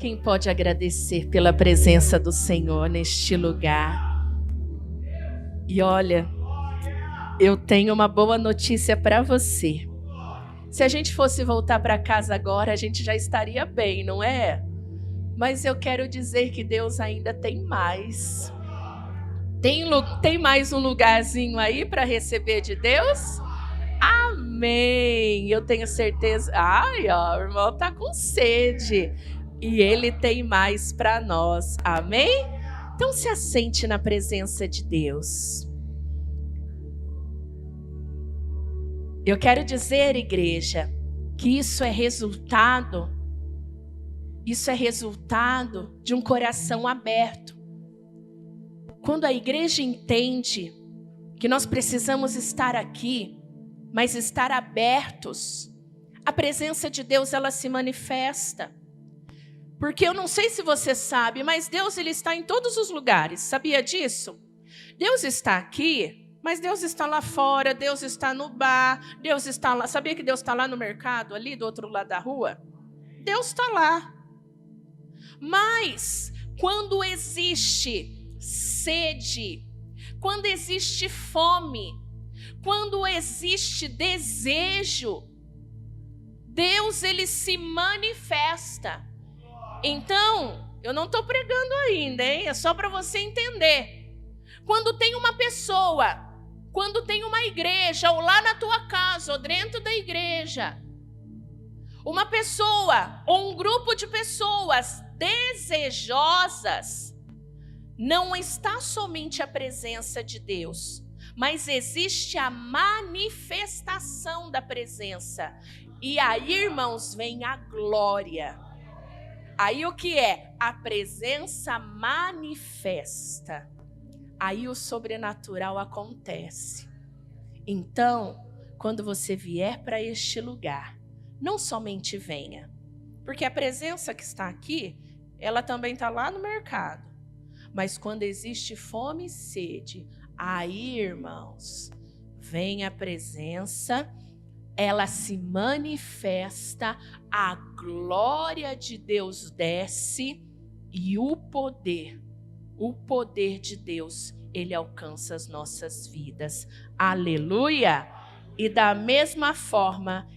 Quem pode agradecer pela presença do Senhor neste lugar? E olha, eu tenho uma boa notícia para você. Se a gente fosse voltar para casa agora, a gente já estaria bem, não é? Mas eu quero dizer que Deus ainda tem mais. Tem mais um lugarzinho aí para receber de Deus? Amém! Eu tenho certeza. Ai, ó, o irmão tá com sede. E Ele tem mais para nós. Amém? Então se assente na presença de Deus. Eu quero dizer, igreja, que isso é resultado de um coração aberto. Quando a igreja entende que nós precisamos estar aqui, mas estar abertos, a presença de Deus ela se manifesta. Porque eu não sei se você sabe, mas Deus ele está em todos os lugares. Sabia disso? Deus está aqui, mas Deus está lá fora, Deus está no bar, Deus está lá. Sabia que Deus está lá no mercado, ali do outro lado da rua? Deus está lá. Mas quando existe sede, quando existe fome, quando existe desejo, Deus ele se manifesta. Então, eu não estou pregando ainda, hein? É só para você entender. Quando tem uma pessoa, quando tem uma igreja, ou lá na tua casa, ou dentro da igreja, uma pessoa, ou um grupo de pessoas desejosas, não está somente a presença de Deus, mas existe a manifestação da presença. E aí, irmãos, vem a glória. Aí o que é? A presença manifesta. Aí o sobrenatural acontece. Então, quando você vier para este lugar, não somente venha, porque a presença que está aqui, ela também está lá no mercado. Mas quando existe fome e sede, aí, irmãos, vem a presença, ela se manifesta, a glória de Deus desce e o poder de Deus, ele alcança as nossas vidas. Aleluia! E da mesma forma,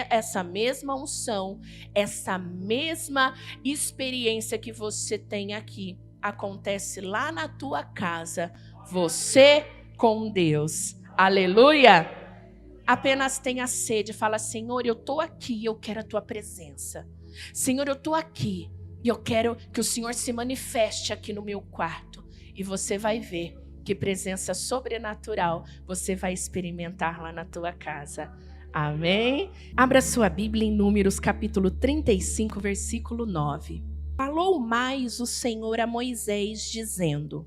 essa mesma unção, essa mesma experiência que você tem aqui, acontece lá na tua casa, você com Deus. Aleluia! Apenas tenha sede, fala: Senhor, eu estou aqui, eu quero a tua presença. Senhor, eu estou aqui e eu quero que o Senhor se manifeste aqui no meu quarto. E você vai ver que presença sobrenatural você vai experimentar lá na tua casa. Amém? Abra sua Bíblia em Números capítulo 35, versículo 9. Falou mais o Senhor a Moisés, dizendo: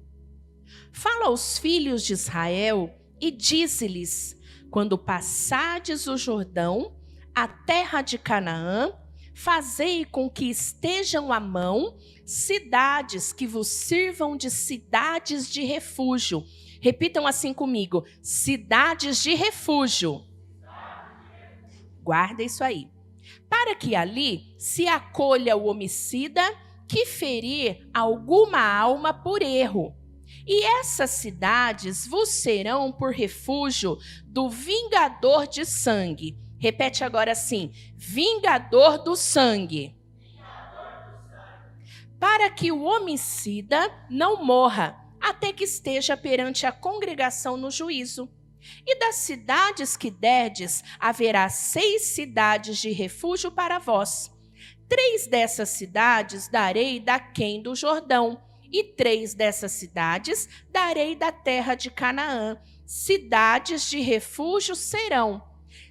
Fala aos filhos de Israel e dize-lhes: quando passardes o Jordão, a terra de Canaã, fazei com que estejam à mão cidades que vos sirvam de cidades de refúgio. Repitam assim comigo: cidades de refúgio. Guarda isso aí. Para que ali se acolha o homicida que ferir alguma alma por erro. E essas cidades vos serão por refúgio do vingador de sangue. Repete agora assim: vingador do sangue. Para que o homicida não morra, até que esteja perante a congregação no juízo. E das cidades que derdes, haverá 6 cidades de refúgio para vós. 3 dessas cidades darei daquém do Jordão, e 3 dessas cidades darei da terra de Canaã. Cidades de refúgio serão.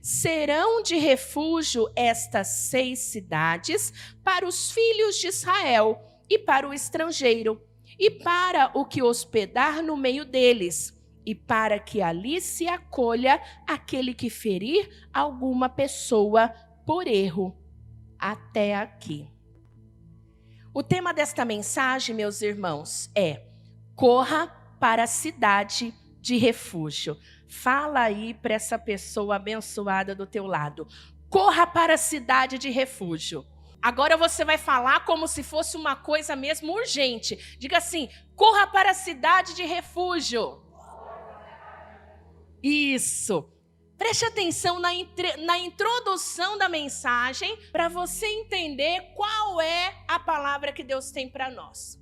Serão de refúgio estas 6 cidades para os filhos de Israel e para o estrangeiro, e para o que hospedar no meio deles, e para que ali se acolha aquele que ferir alguma pessoa por erro. Até aqui. O tema desta mensagem, meus irmãos, é: corra para a cidade de refúgio. Fala aí para essa pessoa abençoada do teu lado: corra para a cidade de refúgio. Agora você vai falar como se fosse uma coisa mesmo urgente. Diga assim: corra para a cidade de refúgio. Isso. Preste atenção na introdução da mensagem para você entender qual é a palavra que Deus tem para nós.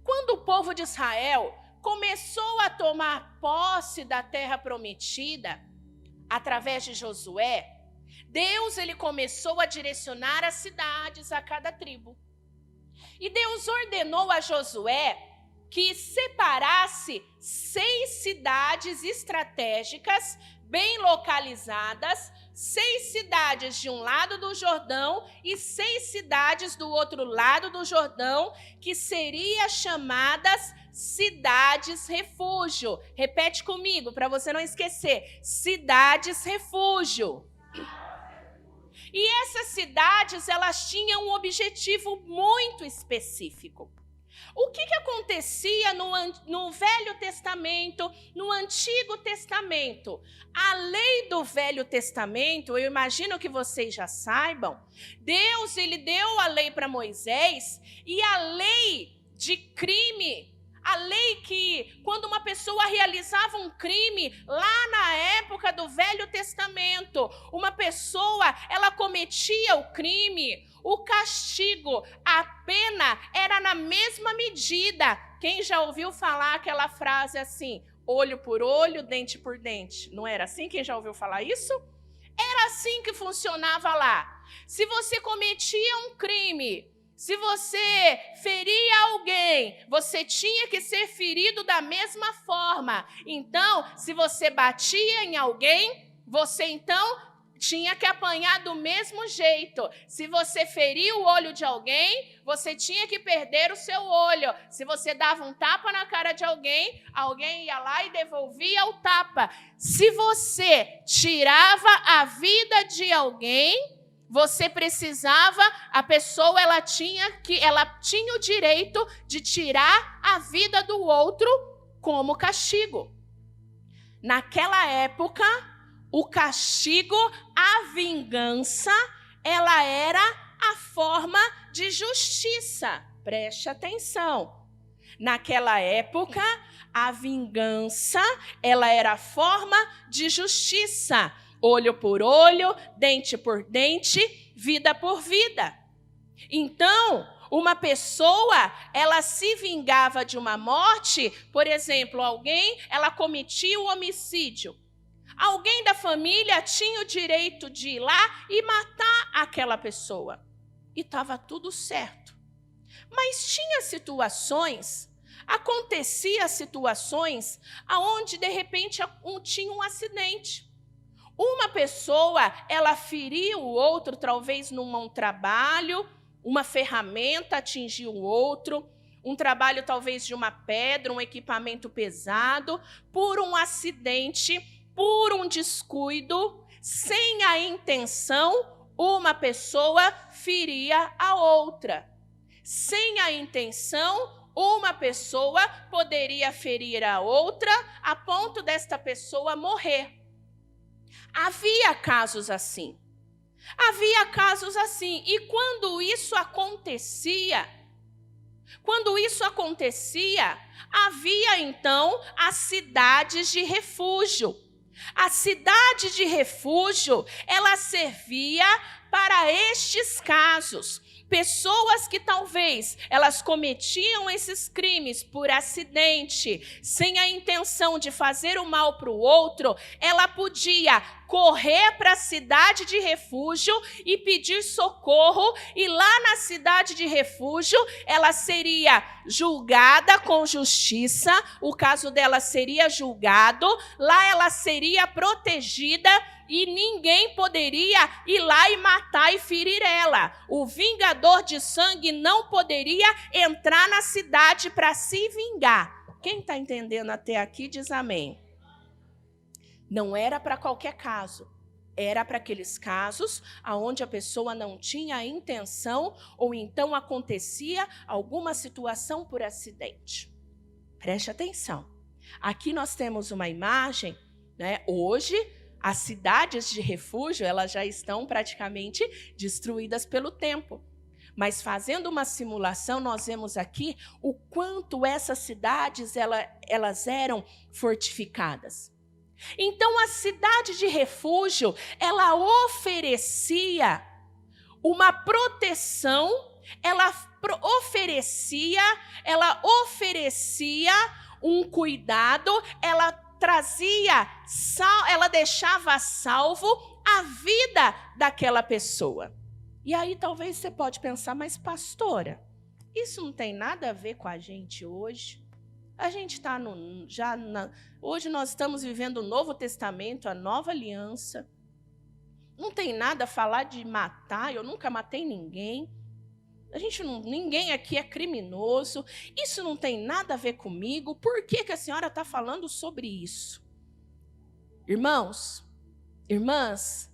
Quando o povo de Israel começou a tomar posse da terra prometida, através de Josué, Deus ele começou a direcionar as cidades a cada tribo. E Deus ordenou a Josué que separasse 6 cidades estratégicas, bem localizadas, 6 cidades de um lado do Jordão e 6 cidades do outro lado do Jordão, que seriam chamadas cidades refúgio. Repete comigo, para você não esquecer. Cidades refúgio. E essas cidades, elas tinham um objetivo muito específico. O que acontecia no Velho Testamento, no Antigo Testamento? A lei do Velho Testamento, eu imagino que vocês já saibam, Deus ele deu a lei para Moisés, e a lei de crime, a lei que quando uma pessoa realizava um crime, lá na época do Velho Testamento, uma pessoa, ela cometia o crime, o castigo, a pena era na mesma medida. Quem já ouviu falar aquela frase assim, olho por olho, dente por dente? Não era assim? Quem já ouviu falar isso? Era assim que funcionava lá. Se você cometia um crime, se você feria alguém, você tinha que ser ferido da mesma forma. Então, se você batia em alguém, você então tinha que apanhar do mesmo jeito. Se você feria o olho de alguém, você tinha que perder o seu olho. Se você dava um tapa na cara de alguém, alguém ia lá e devolvia o tapa. Se você tirava a vida de alguém, você precisava, a pessoa ela tinha o direito de tirar a vida do outro como castigo. Naquela época, o castigo, a vingança, ela era a forma de justiça. Preste atenção. Naquela época, a vingança, ela era a forma de justiça. Olho por olho, dente por dente, vida por vida. Então, uma pessoa, ela se vingava de uma morte, por exemplo, ela cometia o homicídio. Alguém da família tinha o direito de ir lá e matar aquela pessoa. E estava tudo certo. Mas acontecia situações onde, de repente, tinha um acidente. Uma pessoa, ela feria o outro, talvez num trabalho, uma ferramenta atingiu o outro, um trabalho talvez de uma pedra, um equipamento pesado, por um acidente, por um descuido, sem a intenção, uma pessoa feria a outra. Sem a intenção, uma pessoa poderia ferir a outra a ponto desta pessoa morrer. Havia casos assim. E quando isso acontecia, havia então as cidades de refúgio. A cidade de refúgio, ela servia para estes casos. Pessoas que talvez elas cometiam esses crimes por acidente, sem a intenção de fazer o mal para o outro, ela podia correr para a cidade de refúgio e pedir socorro, e lá na cidade de refúgio ela seria julgada com justiça, o caso dela seria julgado, lá ela seria protegida, e ninguém poderia ir lá e matar e ferir ela. O vingador de sangue não poderia entrar na cidade para se vingar. Quem está entendendo até aqui diz amém. Não era para qualquer caso. Era para aqueles casos onde a pessoa não tinha a intenção ou então acontecia alguma situação por acidente. Preste atenção. Aqui nós temos uma imagem, né? Hoje, as cidades de refúgio, elas já estão praticamente destruídas pelo tempo. Mas fazendo uma simulação, nós vemos aqui o quanto essas cidades elas eram fortificadas. Então, a cidade de refúgio, ela oferecia uma proteção, ela oferecia um cuidado, ela deixava a salvo a vida daquela pessoa. E aí talvez você pode pensar, mas pastora, isso não tem nada a ver com a gente hoje? A gente está hoje nós estamos vivendo o Novo Testamento, a Nova Aliança. Não tem nada a falar de matar, eu nunca matei ninguém. Ninguém aqui é criminoso. Isso não tem nada a ver comigo. Por que a senhora está falando sobre isso? Irmãos, irmãs,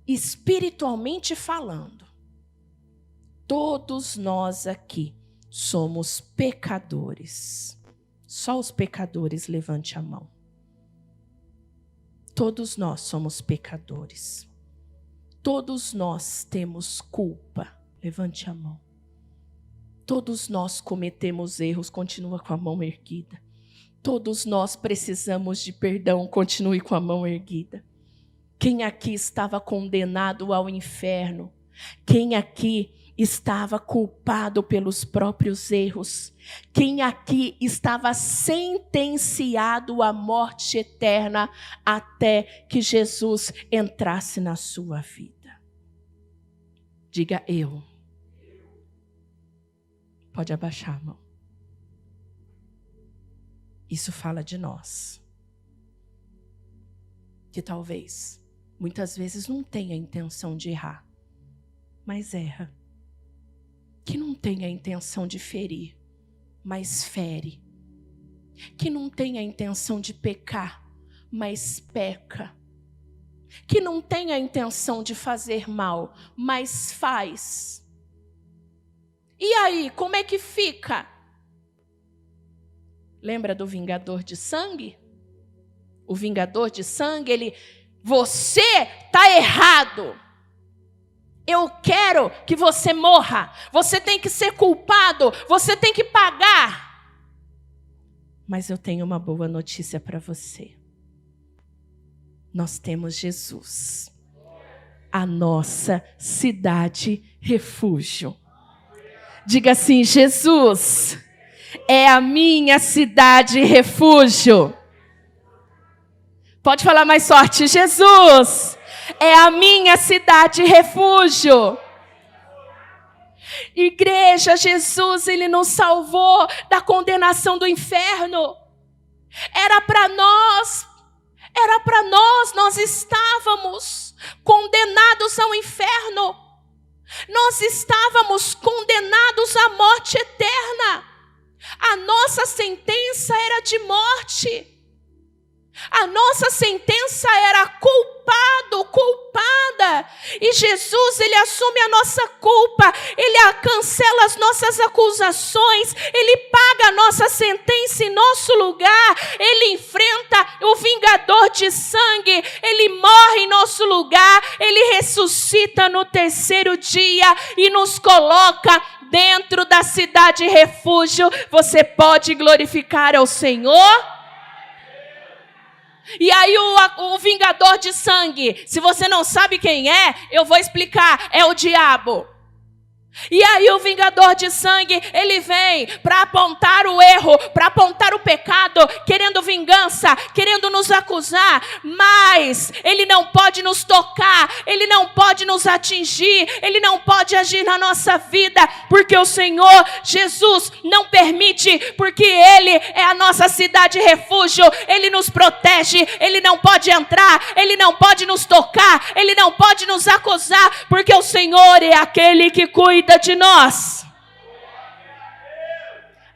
espiritualmente falando, todos nós aqui somos pecadores. Só os pecadores levante a mão. Todos nós somos pecadores. Todos nós temos culpa. Levante a mão. Todos nós cometemos erros. Continua com a mão erguida. Todos nós precisamos de perdão. Continue com a mão erguida. Quem aqui estava condenado ao inferno? Quem aqui estava culpado pelos próprios erros? Quem aqui estava sentenciado à morte eterna até que Jesus entrasse na sua vida? Diga eu. Pode abaixar a mão. Isso fala de nós. Que talvez, muitas vezes não tenha a intenção de errar, mas erra. Que não tenha a intenção de ferir, mas fere. Que não tenha a intenção de pecar, mas peca. Que não tenha a intenção de fazer mal, mas faz. E aí, como é que fica? Lembra do vingador de sangue? O vingador de sangue, você está errado. Eu quero que você morra. Você tem que ser culpado. Você tem que pagar. Mas eu tenho uma boa notícia para você. Nós temos Jesus. A nossa cidade refúgio. Diga assim: Jesus é a minha cidade refúgio. Pode falar mais forte: Jesus é a minha cidade refúgio. Igreja, Jesus, Ele nos salvou da condenação do inferno. Era para nós, nós estávamos condenados ao inferno. Nós estávamos condenados à morte eterna. A nossa sentença era de morte. A nossa sentença era culpada. E Jesus, Ele assume a nossa culpa. Ele cancela as nossas acusações. Ele paga a nossa sentença em nosso lugar. Ele enfrenta o vingador de sangue. Ele morre em nosso lugar. Ele ressuscita no terceiro dia e nos coloca dentro da cidade refúgio. Você pode glorificar ao Senhor? E aí o vingador de sangue, se você não sabe quem é, eu vou explicar, é o diabo. E aí o vingador de sangue, ele vem para apontar o erro, para apontar o pecado, querendo vingança, querendo nos acusar, mas ele não pode nos tocar, ele não pode nos atingir, ele não pode agir na nossa vida, porque o Senhor Jesus não permite, porque Ele é a nossa cidade refúgio, Ele nos protege, Ele não pode entrar, Ele não pode nos tocar, Ele não pode nos acusar, porque o Senhor é aquele que cuida de nós.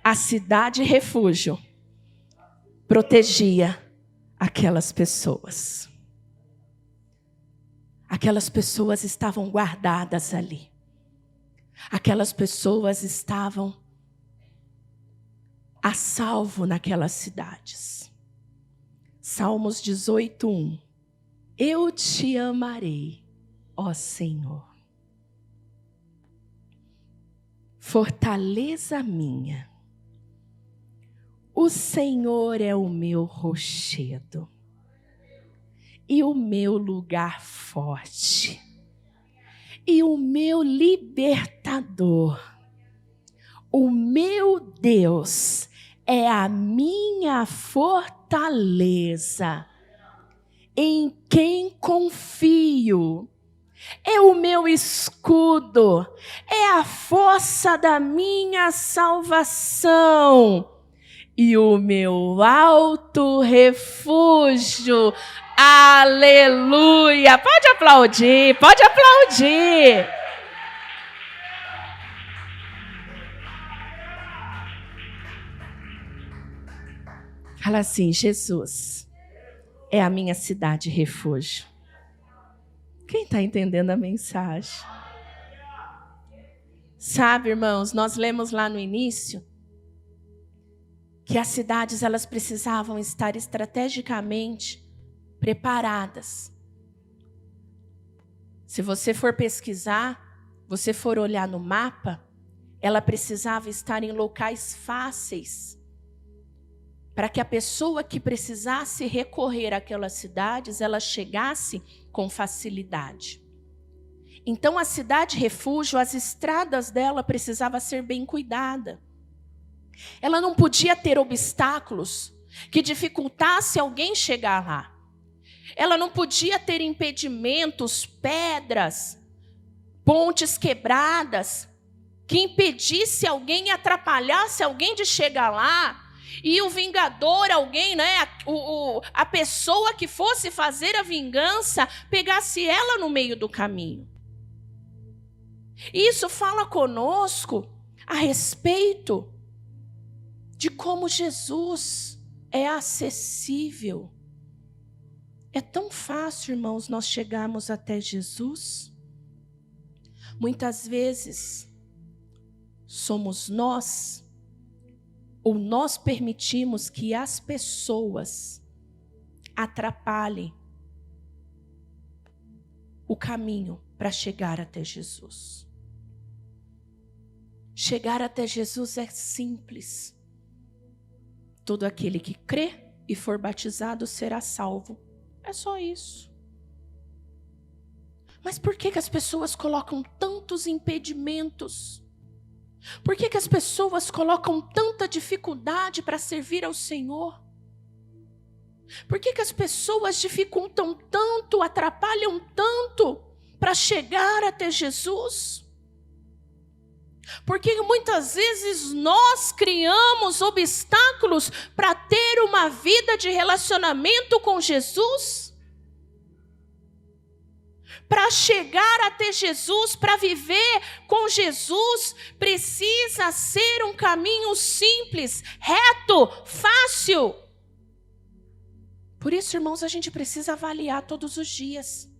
A cidade refúgio protegia aquelas pessoas. Aquelas pessoas estavam guardadas ali. Aquelas pessoas estavam a salvo naquelas cidades. Salmos 18:1. Eu te amarei, ó Senhor. fortaleza minha. O Senhor é o meu rochedo e o meu lugar forte e o meu libertador. O meu Deus é a minha fortaleza, em quem confio. É o meu escudo, é a força da minha salvação e o meu alto refúgio. Aleluia! Pode aplaudir, pode aplaudir. Fala assim: Jesus é a minha cidade refúgio. Quem está entendendo a mensagem? Sabe, irmãos, nós lemos lá no início que as cidades elas precisavam estar estrategicamente preparadas. Se você for pesquisar, você for olhar no mapa, ela precisava estar em locais fáceis, para que a pessoa que precisasse recorrer àquelas cidades, ela chegasse com facilidade. Então a cidade refúgio, as estradas dela precisavam ser bem cuidadas. Ela não podia ter obstáculos que dificultasse alguém chegar lá. Ela não podia ter impedimentos, pedras, pontes quebradas, que impedisse alguém e atrapalhasse alguém de chegar lá. E o vingador, alguém, né, a pessoa que fosse fazer a vingança, pegasse ela no meio do caminho. Isso fala conosco a respeito de como Jesus é acessível. É tão fácil, irmãos, nós chegarmos até Jesus. Muitas vezes somos nós, ou nós permitimos que as pessoas atrapalhem o caminho para chegar até Jesus. Chegar até Jesus é simples. Todo aquele que crê e for batizado será salvo. É só isso. Mas por que as pessoas colocam tantos impedimentos? Por que as pessoas colocam tanta dificuldade para servir ao Senhor? Por que as pessoas dificultam tanto, atrapalham tanto para chegar até Jesus? Porque muitas vezes nós criamos obstáculos para ter uma vida de relacionamento com Jesus. Para chegar até Jesus, para viver com Jesus, precisa ser um caminho simples, reto, fácil. Por isso, irmãos, a gente precisa avaliar todos os dias.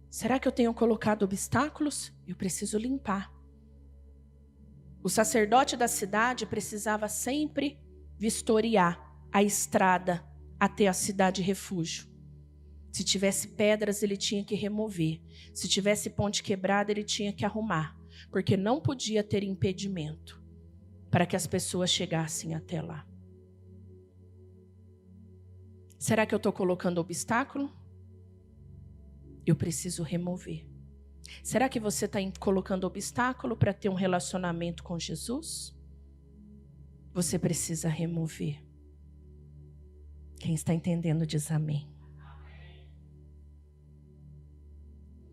Será que eu tenho colocado obstáculos? Eu preciso limpar. O sacerdote da cidade precisava sempre vistoriar a estrada até a cidade refúgio. Se tivesse pedras, ele tinha que remover. Se tivesse ponte quebrada, ele tinha que arrumar. Porque não podia ter impedimento para que as pessoas chegassem até lá. Será que eu estou colocando obstáculo? Eu preciso remover. Será que você está colocando obstáculo para ter um relacionamento com Jesus? Você precisa remover. Quem está entendendo diz amém.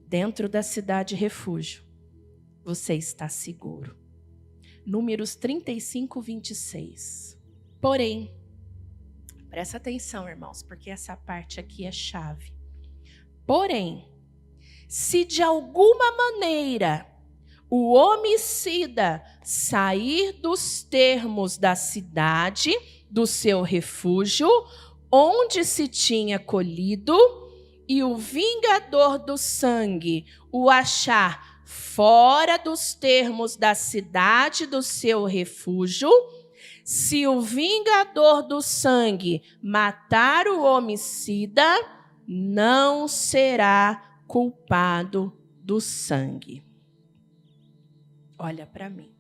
Dentro da cidade refúgio, você está seguro. Números 35, 26. Porém, presta atenção, irmãos, porque essa parte aqui é chave. Porém, se de alguma maneira o homicida sair dos termos da cidade, do seu refúgio, onde se tinha colhido, e o vingador do sangue o achar fora dos termos da cidade do seu refúgio, se o vingador do sangue matar o homicida, não será culpado do sangue. olha para mim.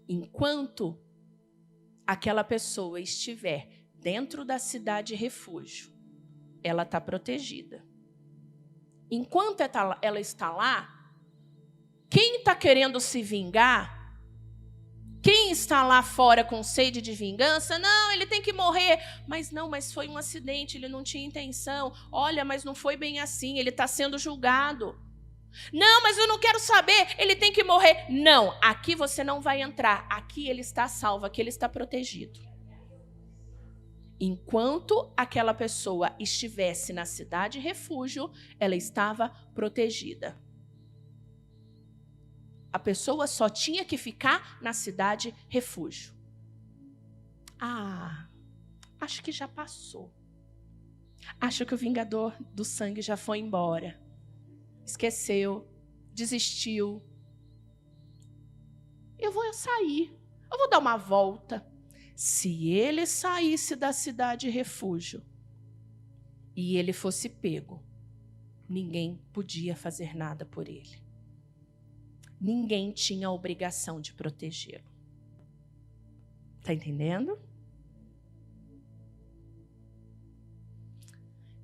Enquanto aquela pessoa estiver dentro da cidade refúgio, ela está protegida. Enquanto ela está lá, quem está querendo se vingar, quem está lá fora com sede de vingança, não, ele tem que morrer. Mas foi um acidente, ele não tinha intenção. Olha, mas não foi bem assim, ele está sendo julgado. Não, mas eu não quero saber, ele tem que morrer. Não, aqui você não vai entrar, aqui ele está salvo, aqui ele está protegido. Enquanto aquela pessoa estivesse na cidade refúgio, ela estava protegida. A pessoa só tinha que ficar na cidade refúgio. Acho que já passou. Acho que o vingador do sangue já foi embora. Esqueceu, desistiu. Eu vou sair, eu vou dar uma volta. Se ele saísse da cidade refúgio e ele fosse pego, ninguém podia fazer nada por ele. Ninguém tinha a obrigação de protegê-lo. Está entendendo?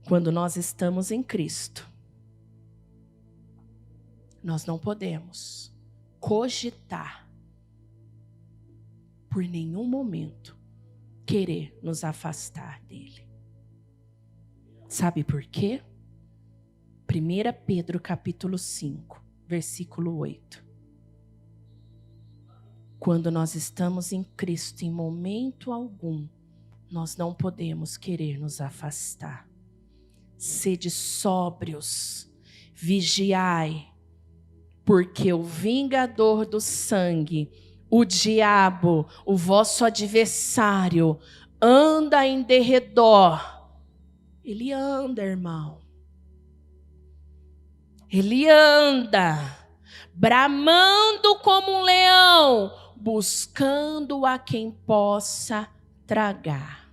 Quando nós estamos em Cristo, nós não podemos cogitar por nenhum momento querer nos afastar dele. Sabe por quê? 1 Pedro capítulo 5, versículo 8. Quando nós estamos em Cristo, em momento algum, nós não podemos querer nos afastar. Sede sóbrios, vigiai, porque o vingador do sangue, o diabo, o vosso adversário, anda em derredor. Ele anda, irmão. Ele anda, bramando como um leão, buscando a quem possa tragar.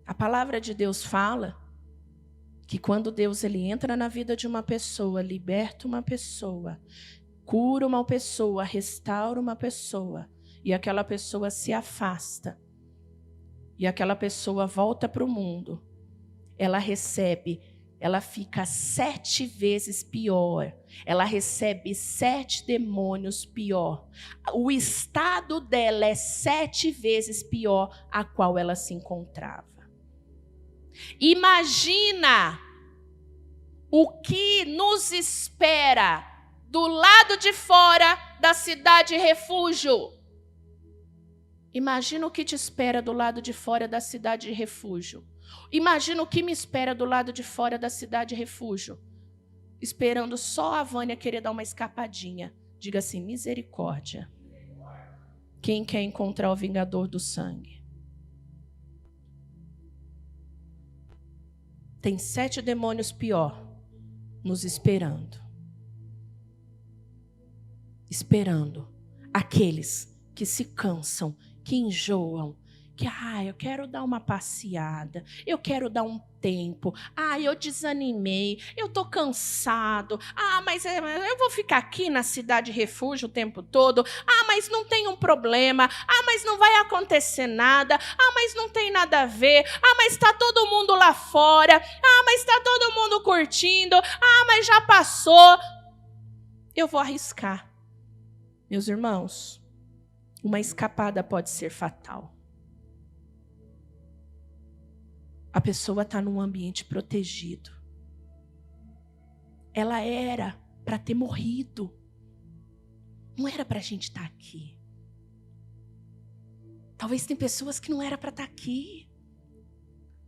A palavra de Deus fala que quando Deus ele entra na vida de uma pessoa, liberta uma pessoa, cura uma pessoa, restaura uma pessoa, e aquela pessoa se afasta, e aquela pessoa volta para o mundo, ela fica 7 vezes pior, ela recebe 7 demônios pior, o estado dela é 7 vezes pior a qual ela se encontrava. Imagina o que nos espera do lado de fora da cidade refúgio. Imagina o que te espera do lado de fora da cidade refúgio. Imagina o que me espera do lado de fora da cidade refúgio. Esperando só a Vânia querer dar uma escapadinha. Diga assim, misericórdia. Quem quer encontrar o vingador do sangue? Tem 7 demônios pior nos esperando. Esperando aqueles que se cansam, que enjoam, que eu quero dar uma passeada, eu quero dar um tempo, eu desanimei, eu tô cansado, mas eu vou ficar aqui na cidade refúgio o tempo todo, mas não tem um problema, mas não vai acontecer nada, mas não tem nada a ver, mas tá todo mundo lá fora, mas tá todo mundo curtindo, mas já passou. Eu vou arriscar. Meus irmãos, uma escapada pode ser fatal. A pessoa está num ambiente protegido. Ela era para ter morrido. Não era para a gente estar aqui. Talvez tem pessoas que não era para estar aqui.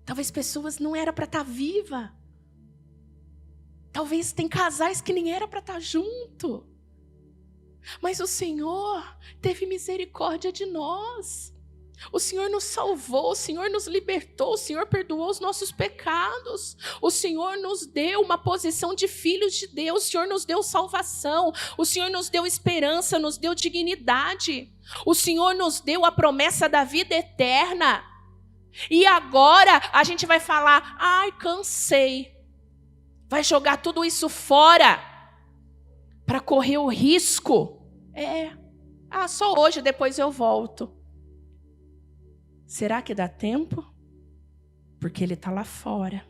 Talvez pessoas não era para estar viva. Talvez tem casais que nem era para estar junto. Mas o Senhor teve misericórdia de nós. O Senhor nos salvou, o Senhor nos libertou, o Senhor perdoou os nossos pecados. O Senhor nos deu uma posição de filhos de Deus, o Senhor nos deu salvação, o Senhor nos deu esperança, nos deu dignidade. O Senhor nos deu a promessa da vida eterna. E agora a gente vai falar, cansei. Vai jogar tudo isso fora para correr o risco. Só hoje, depois eu volto. Será que dá tempo? Porque ele está lá fora.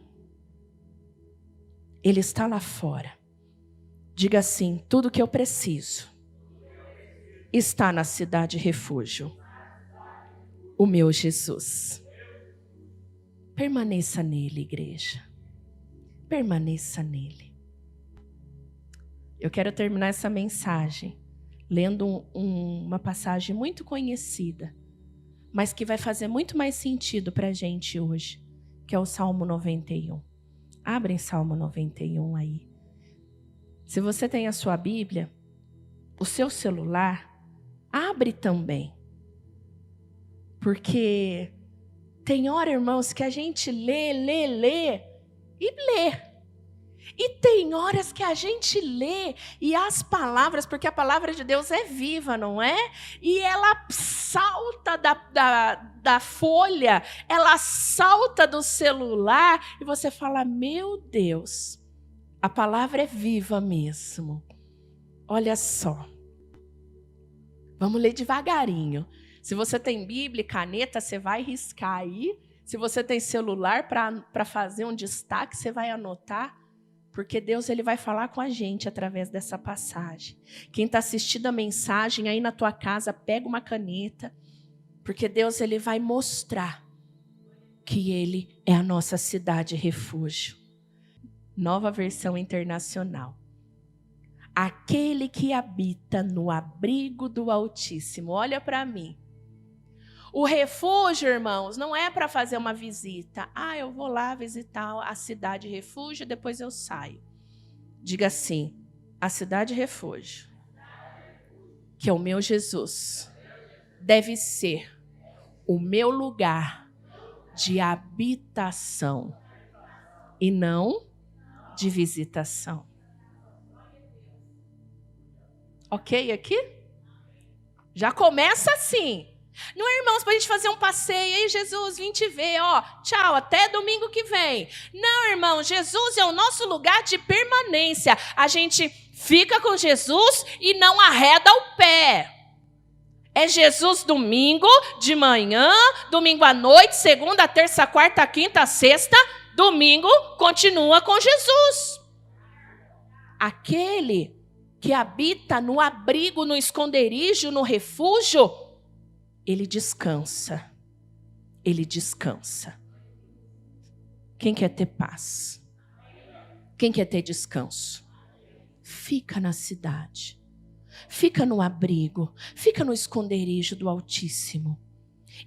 Ele está lá fora. Diga assim: tudo que eu preciso está na cidade refúgio. O meu Jesus. Permaneça nele, igreja. Permaneça nele. Eu quero terminar essa mensagem lendo uma passagem muito conhecida, mas que vai fazer muito mais sentido para a gente hoje, que é o Salmo 91. Abrem Salmo 91 aí. Se você tem a sua Bíblia, o seu celular, abre também. Porque tem hora, irmãos, que a gente lê e lê. E tem horas que a gente lê e as palavras, porque a palavra de Deus é viva, não é? E ela salta da folha, ela salta do celular e você fala: meu Deus, a palavra é viva mesmo. Olha só. Vamos ler devagarinho. Se você tem Bíblia e caneta, você vai riscar aí. Se você tem celular para fazer um destaque, você vai anotar. Porque Deus ele vai falar com a gente através dessa passagem. Quem está assistindo a mensagem aí na tua casa, pega uma caneta. Porque Deus ele vai mostrar que Ele é a nossa cidade refúgio. Nova versão internacional. Aquele que habita no abrigo do Altíssimo. Olha para mim. O refúgio, irmãos, não é para fazer uma visita. Eu vou lá visitar a cidade refúgio, depois eu saio. Diga assim: a cidade refúgio, que é o meu Jesus, deve ser o meu lugar de habitação e não de visitação. Ok aqui? Já começa assim. Não é, irmãos, para a gente fazer um passeio. Ei, Jesus, vim te ver, tchau, até domingo que vem. Não, irmão, Jesus é o nosso lugar de permanência. A gente fica com Jesus e não arreda o pé. É Jesus domingo, de manhã, domingo à noite, segunda, terça, quarta, quinta, sexta, domingo, continua com Jesus. Aquele que habita no abrigo, no esconderijo, no refúgio, ele descansa. Ele descansa. Quem quer ter paz? Quem quer ter descanso? Fica na cidade. Fica no abrigo. Fica no esconderijo do Altíssimo.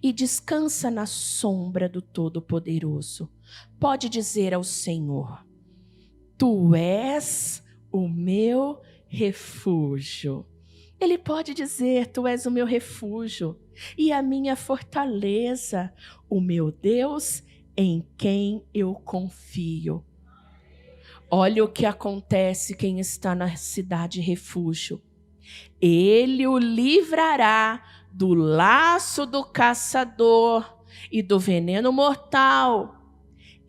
E descansa na sombra do Todo-Poderoso. Pode dizer ao Senhor: Tu és o meu refúgio. Ele pode dizer: Tu és o meu refúgio e a minha fortaleza, o meu Deus em quem eu confio. Olha o que acontece quem está na cidade refúgio. Ele o livrará do laço do caçador e do veneno mortal.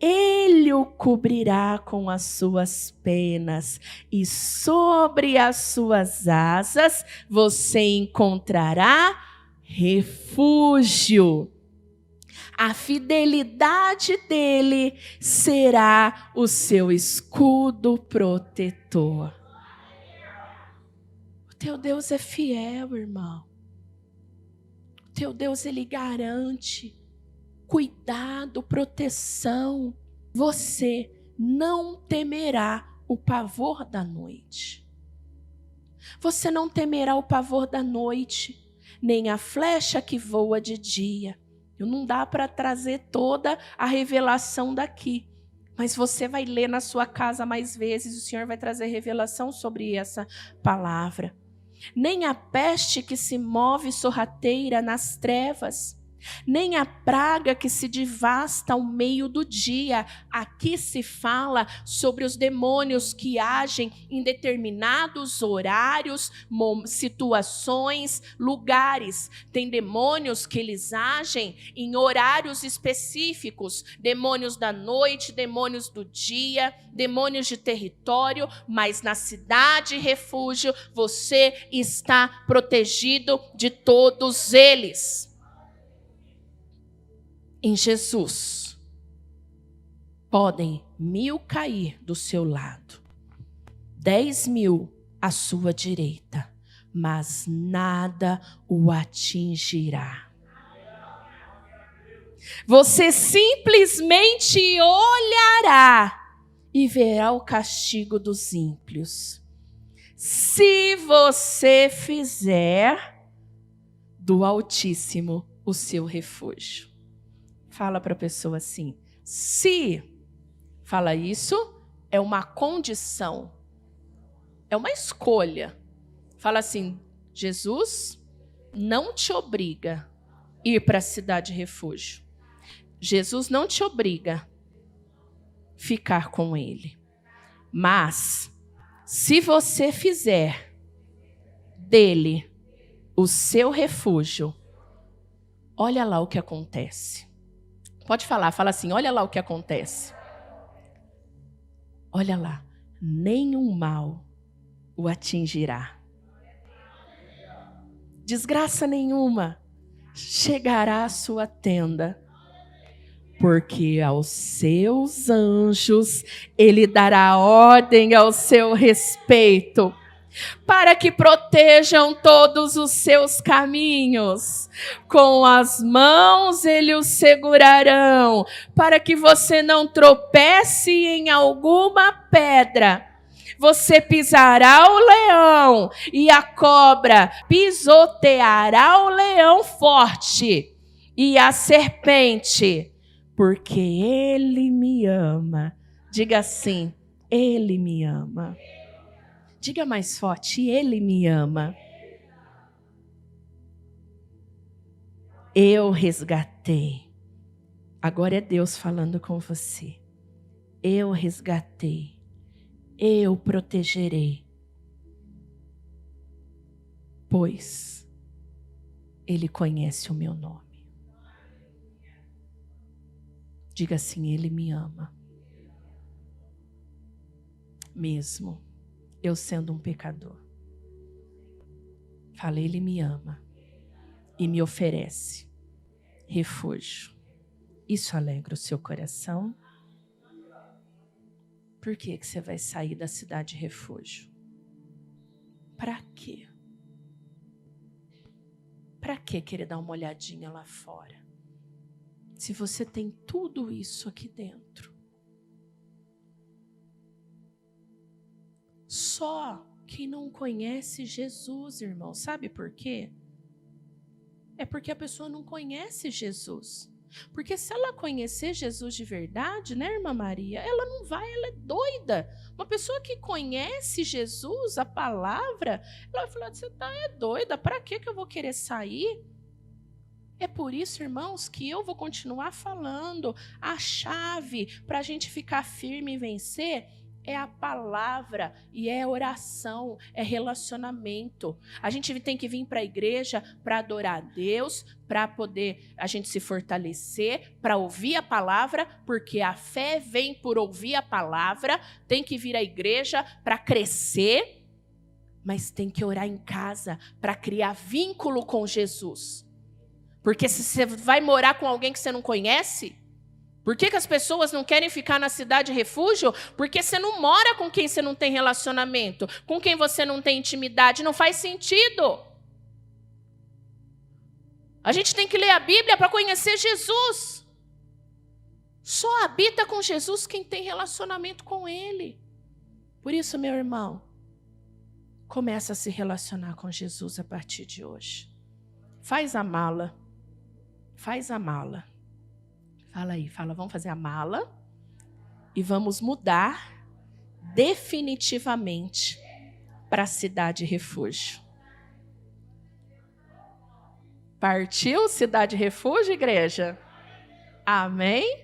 Ele o cobrirá com as suas penas e sobre as suas asas você encontrará refúgio. A fidelidade dele será o seu escudo protetor. O teu Deus é fiel, irmão. O teu Deus, ele garante cuidado, proteção. Você não temerá o pavor da noite. Você não temerá o pavor da noite, nem a flecha que voa de dia. Não dá para trazer toda a revelação daqui, mas você vai ler na sua casa mais vezes, o Senhor vai trazer revelação sobre essa palavra. Nem a peste que se move sorrateira nas trevas, nem a praga que se devasta ao meio do dia. Aqui se fala sobre os demônios que agem em determinados horários, situações, lugares. Tem demônios que eles agem em horários específicos, demônios da noite, demônios do dia, demônios de território, mas na cidade refúgio você está protegido de todos eles. Em Jesus, podem 1000 cair do seu lado, 10.000 à sua direita, mas nada o atingirá. Você simplesmente olhará e verá o castigo dos ímpios, se você fizer do Altíssimo o seu refúgio. Fala para a pessoa assim, se, fala isso, é uma condição, é uma escolha. Fala assim, Jesus não te obriga a ir para a cidade refúgio. Jesus não te obriga a ficar com ele. Mas, se você fizer dele o seu refúgio, olha lá o que acontece. Pode falar, fala assim, olha lá o que acontece. Olha lá, nenhum mal o atingirá. Desgraça nenhuma chegará à sua tenda, porque aos seus anjos ele dará ordem ao seu respeito, para que protejam todos os seus caminhos. Com as mãos ele os segurarão, para que você não tropece em alguma pedra. Você pisará o leão e a cobra, pisoteará o leão forte e a serpente, porque ele me ama. Diga assim, ele me ama. Diga mais forte, ele me ama. Eu resgatei. Agora é Deus falando com você. Eu resgatei. Eu protegerei. Pois ele conhece o meu nome. Diga assim, ele me ama. Mesmo eu sendo um pecador. Fala, ele me ama e me oferece refúgio. Isso alegra o seu coração? Por que você vai sair da cidade refúgio? Para quê? Para que querer dar uma olhadinha lá fora? Se você tem tudo isso aqui dentro. Só quem não conhece Jesus, irmão, sabe por quê? É porque a pessoa não conhece Jesus. Porque se ela conhecer Jesus de verdade, né, irmã Maria, ela não vai, ela é doida. Uma pessoa que conhece Jesus, a palavra, ela vai falar, você é doida, para que eu vou querer sair? É por isso, irmãos, que eu vou continuar falando, a chave para a gente ficar firme e vencer é a palavra e é oração, é relacionamento. A gente tem que vir para a igreja para adorar a Deus, para poder a gente se fortalecer, para ouvir a palavra, porque a fé vem por ouvir a palavra. Tem que vir à igreja para crescer, mas tem que orar em casa para criar vínculo com Jesus. Porque se você vai morar com alguém que você não conhece, por que as pessoas não querem ficar na cidade refúgio? Porque você não mora com quem você não tem relacionamento, com quem você não tem intimidade, não faz sentido. A gente tem que ler a Bíblia para conhecer Jesus. Só habita com Jesus quem tem relacionamento com Ele. Por isso, meu irmão, começa a se relacionar com Jesus a partir de hoje. Faz a mala. Faz a mala. Fala aí, fala, vamos fazer a mala e vamos mudar definitivamente para a cidade refúgio. Partiu? Cidade Refúgio, igreja? Amém?